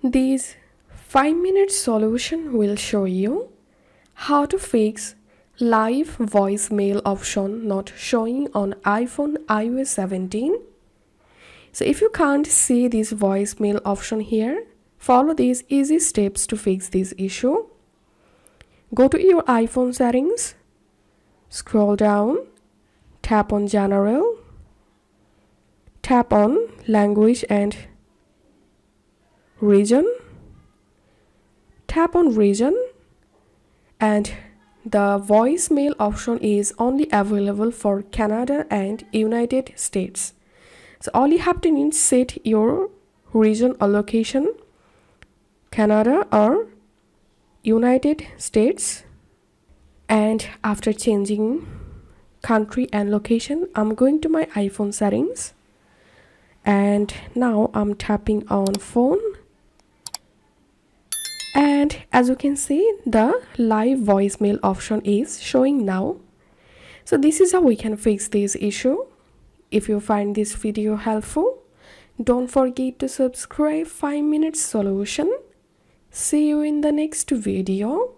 This 5-minute solution will show you how to fix live voicemail option not showing on iPhone iOS 17. So if you can't see this voicemail option here, follow these easy steps to fix this issue. Go to your iPhone settings, scroll down, tap on General, tap on Language and Region, tap on Region, and the voicemail option is only available for Canada and United States. So all you have to need, set your region or location, Canada or United States. And after changing country and location, I'm going to my iPhone settings, and now I'm tapping on phone, and as you can see, the live voicemail option is showing now. So this is how we can fix this issue. If you find this video helpful, don't forget to subscribe 5 minutes solution. See you in the next video.